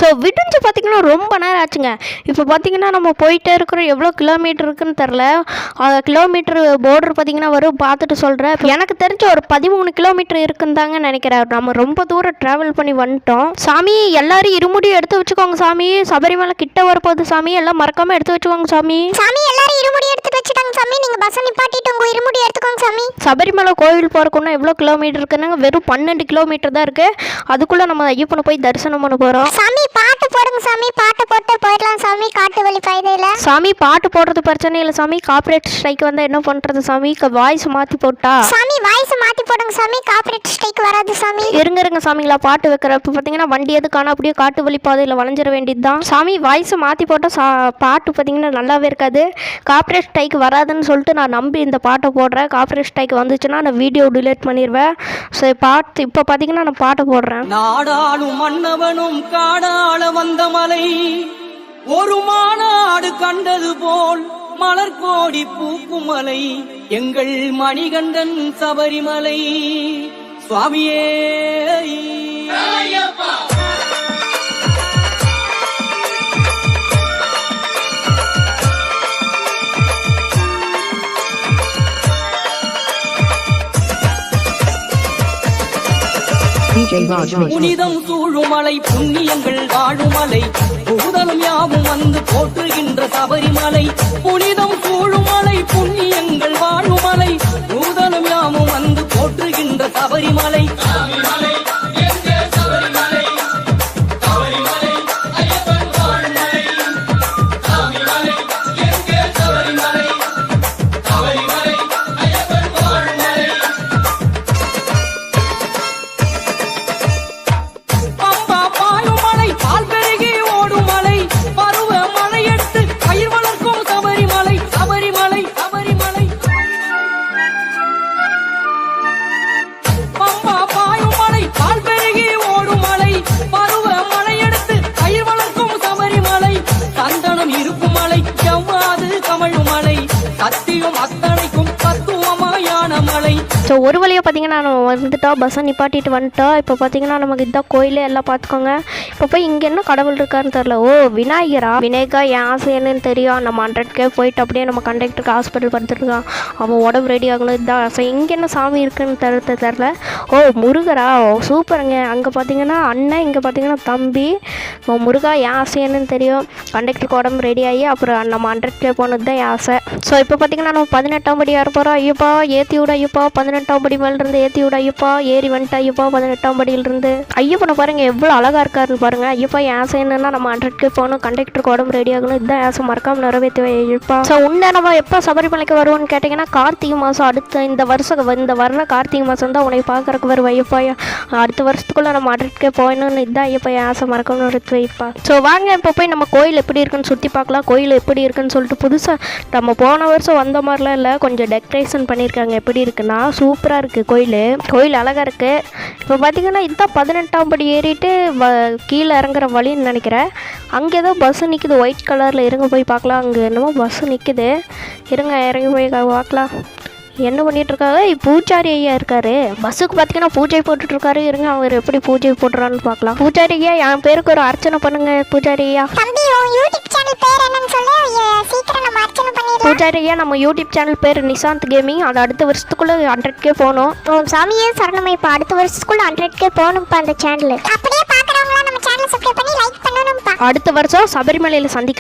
So விடிஞ்சு பார்த்திங்கன்னா ரொம்ப நேரம் ஆச்சுங்க. இப்போ பார்த்திங்கன்னா நம்ம போயிட்டே இருக்கிறோம். எவ்வளோ கிலோமீட்டர் இருக்குன்னு தெரில. கிலோமீட்டர் போர்டர் பார்த்திங்கன்னா வரும், பார்த்துட்டு சொல்கிறேன். எனக்கு தெரிஞ்ச ஒரு 13 கிலோமீட்டர் இருக்குன்னு தாங்க நினைக்கிறேன். நம்ம ரொம்ப தூரம் ட்ராவல் பண்ணி வந்துட்டோம். சாமி எல்லாரும் இருமுடியும் எடுத்து வச்சுக்கோங்க சாமி. சபரிமலை கிட்ட வரப்போகுது சாமி. எல்லாம் மறக்காமல் எடுத்து வச்சுக்கோங்க சாமி. சாமி எல்லாரும் இருமுடி எடுத்து வச்சுட்டாங்க சாமி. நீங்கள் பஸ் நிப்பாட்டிட்டு உங்கள் இருமுடி எடுத்துக்கோங்க சாமி. சபரிமலை கோவில் போகிறக்குன்னா எவ்வளோ கிலோமீட்டர் இருக்குன்னாங்க? வெறும் 12 கிலோமீட்டர் தான் இருக்குது. அதுக்குள்ளே நம்ம ஐயப்பனை போய் தரிசனம் பண்ண போகிறோம். சாமி பாட்டு போடுங்க சாமி. பாட்டு போட்டு போயிடலாம் சாமி. காட்டு வழி பாதையில சாமி பாட்டு போடுறது பிரச்சனை இல்லை சாமி. கார்பரேட் ஸ்ட்ரைக் வந்தால் என்ன பண்ணுறது சாமி? வாய்ஸ் மாற்றி போட்டா சாமி வாய்ஸ் மாற்றி போடுங்க சாமி. கார்பரேட் ஸ்ட்ரைக் வராது சாமி. இருங்க சாமிங்களா பாட்டு வைக்கிறப்ப பார்த்தீங்கன்னா வண்டி எதுக்கான அப்படியே காட்டு வழி பாதையில் வளைஞ்சிட வேண்டியது தான் சாமி. வாய்ஸை மாற்றி போட்டால் பாட்டு பார்த்தீங்கன்னா நல்லாவே இருக்காது. கார்பரேட் ஸ்ட்ரைக் வராதுன்னு சொல்லிட்டு நான் நம்பி இந்த பாட்டை போடுறேன். கார்பரேட் ஸ்ட்ரைக் வந்துச்சுன்னா நான் வீடியோ டிலீட் பண்ணிடுவேன். சரி பாட்டு இப்போ பார்த்தீங்கன்னா நான் பாட்டை போடுறேன். நாடாளும் மன்னவனும் காடாள வந்த மலை, ஒரு மாநாடு கண்டது போல் மலர் கோடி பூக்கும் மலை, எங்கள் மணிகண்டன் சபரிமலை சுவாமியே. புனிதம் சூழுமலை, புண்ணியங்கள் வாழுமலை, பூதலம் யாவும் வந்து போற்றுகின்ற சபரிமலை. புனிதம் சூழுமலை, புண்ணியங்கள் வாழுமலை, பூதலம் யாவும் வந்து போற்றுகின்ற சபரிமலை. ஸோ ஒரு வழியாக பார்த்தீங்கன்னா நம்ம வந்துட்டோம். பஸ்ஸை நிப்பாட்டிட்டு வந்துட்டோம். இப்போ பார்த்தீங்கன்னா நமக்கு இதுதான் கோயிலே. எல்லாம் பார்த்துக்கோங்க. இப்போ போய் இங்கே என்ன கடவுள் இருக்காருன்னு தெரில. ஓ விநாயகரா? விநாயகா என் ஆசை என்னன்னு தெரியும். நம்ம 100K போயிட்டு அப்படியே நம்ம கண்டக்டருக்கு ஹாஸ்பிட்டல் படுத்துருக்கான். அவன் உடம்பு ரெடி ஆகணும். இதுதான் ஆசை. இங்கே என்ன சாமி இருக்குன்னு தெரில. ஓ முருகரா? ஓ சூப்பருங்க. அங்கே பார்த்தீங்கன்னா அண்ணன், இங்கே பார்த்தீங்கன்னா தம்பி. ஓ முருகா என் ஆசை என்னன்னு தெரியும். கண்டக்டருக்கு உடம்பு ரெடி ஆகி அப்புறம் நம்ம 100K போனது தான் என் ஆசை. ஸோ இப்போ பார்த்தீங்கன்னா நம்ம 18ஆம் படி ஏற போகிறோம். ஐயப்பா ஏற்றி விட ஐயப்பா. 18ஆம் படி மேலிருந்து ஏற்றி விட ஐயப்பா. ஏறி வந்துட்டு ஐயப்பா 18ஆம் படியிலிருந்து. ஐயப்பனை பாருங்கள் எவ்வளோ அழகாக இருக்காருன்னு பாருங்கள். ஐயப்பா என் ஆசை என்னன்னா நம்ம 100K போகணும். கண்டக்டருக்கு உடம்பு ரெடி ஆகணும். இதுதான் ஆசை. மறக்காமல் நிறைவேற்றி ஐயப்பா. ஸோ உன்னை நம்ம எப்போ சபரிமலைக்கு வருவோன்னு கேட்டிங்கன்னா கார்த்திகை மாதம். அடுத்த இந்த வர்ற கார்த்திகை மாதம் தான் உன்னை பார்க்குறக்கு வரும் ஐயப்பா. அடுத்த வருஷத்துக்குள்ளே நம்ம 100K போகணும்னு இதுதான் ஐயப்பா என் ஆசை. மறக்காமல் நிறைவேற்றி வைப்பா. ஸோ வாங்க இப்போ போய் நம்ம கோயில் எப்படி இருக்குன்னு சுற்றி பார்க்கலாம். கோயில் எப்படி இருக்குன்னு சொல்லிட்டு புதுசாக நம்ம போன வருஷம் வந்த மாதிரிலாம் இல்லை. கொஞ்சம் டெக்கரேஷன் பண்ணியிருக்காங்க. எப்படி இருக்குன்னா சூப்பராக இருக்குது கோயில் அழகாக இருக்குது. இப்போ பார்த்திங்கன்னா இதுதான் 18ஆம் படி ஏறிட்டு கீழே இறங்குற வழின்னு நினைக்கிறேன். அங்கே ஏதோ பஸ்ஸு நிற்குது ஒயிட் கலரில். இருங்க போய் பார்க்கலாம். அங்கே என்னமோ பஸ்ஸு நிற்குது. இருங்க இறங்கி போய் பார்க்கலாம் என்ன பண்ணிகிட்ருக்காங்க. பூஜாரி ஐயா இருக்கார். பஸ்ஸுக்கு பார்த்தீங்கன்னா பூஜை போட்டுட்ருக்காரு. இருங்க அவர் எப்படி பூஜை போடுறான்னு பார்க்கலாம். பூஜாரி ஐயா என் பேருக்கு ஒரு அர்ச்சனை பண்ணுங்க. பூஜாரி ஐயா பூஜாரி ஐயா நம்ம யூடியூப் சேனல் பேர் நிசாந்த் கேமிங். அது அடுத்த வருஷத்துக்குள்ளே 100K போகணும். சாமியே சரணமை. இப்போ அடுத்த வருஷத்துக்குள்ள 100K போகணும்ப்பா அந்த சேனல். அப்படியே பார்க்குறவங்களாம் நம்ம சேனல் சப்ஸ்கிரைப் பண்ணி லைக் பண்ணணும்ப்பா. அடுத்த வருஷம் சபரிமலையில் சந்திக்கலாம்.